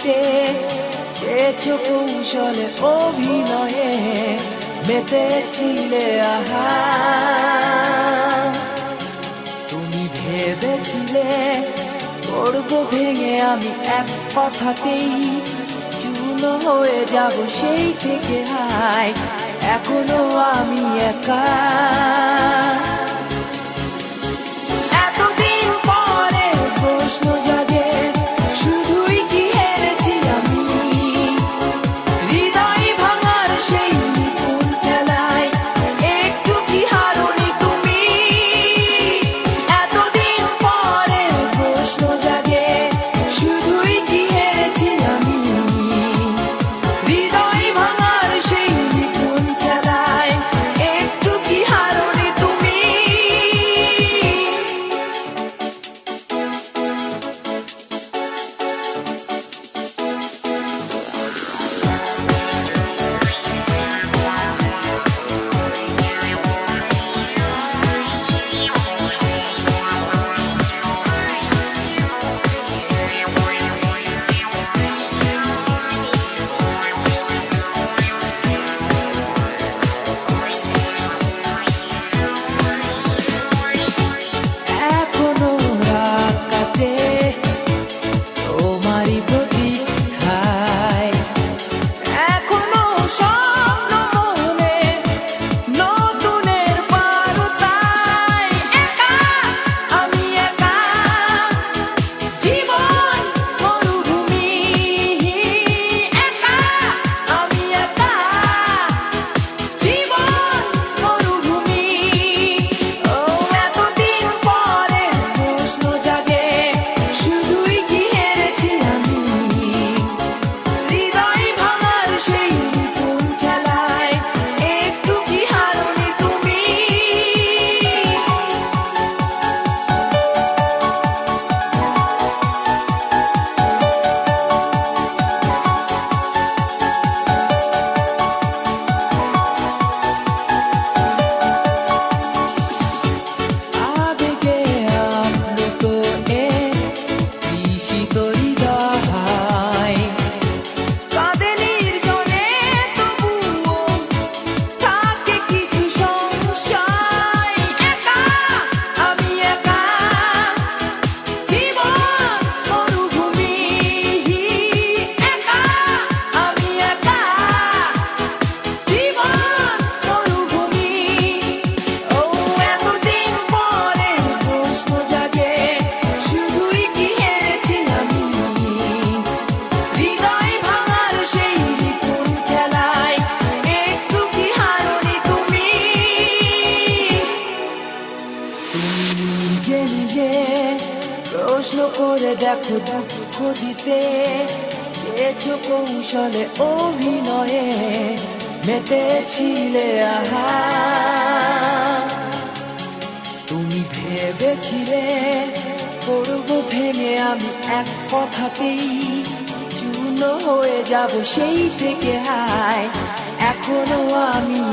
দিতে চেয়েছো কৌশলে অভিনয়ে মেতেছিলে আহা। তুমি ভেবেছিলে করবো ভেঙে আমি এক কথাতেই চূর্ণ হয়ে যাব সেই থেকে হায় এখনো আমি একা। এতদিন পরে প্রশ্ন জাগে শুধুই কি হেরেছি আমি, হৃদয় ভাঙার সেই নিপুণ খেলায় একটু কি হারোনি তুমি। এতদিন পরে প্রশ্ন জাগে শুধুই কি হেরেছি আমি, হৃদয় ভাঙার সেই নিপুণ খেলায় একটু কি হারোনি তুমি। এখনো রাত কাটে তোমারই প্রতীক্ষায়, এখনো স্বপ্ন মনে নতুনের বারুতায়। একা আমি একা জীবন মরুভূমি, একা আমি একা জীবন মরুভূমি। ও এতদিন পরে প্রশ্ন জাগে শুধুই কি হেরেছি আমি, হৃদয় ভাঙার সেই নিপুণ খেলায় একটু কি হারোনি তুমি। আবেগে আপ্লুত এ তৃষিত হৃদয় কাঁদে নির্জনে, তবুও থাকে কিছু সংশয়। একা আমি একা জীবন মরুভূমি, একা আমি একা জীবন মরুভূমি। ও এতদিন পরে প্রশ্ন জাগে শুধুই কি হেরেছি আমি, হৃদয় ভাঙার সেই নিপুণ খেলায় একটু কি হারোনি তুমি। তুমি নিজে নিজে প্রশ্ন করে দেখো দুঃখ দিতে চেয়েছো কৌশলে অভিনয়ে মেতেছিলে আহা। তুমি ভেবেছিলে করবো ভেঙে আমি এক কথাতেই চূর্ণ হয়ে যাব সেই থেকে হায় এখনো আমি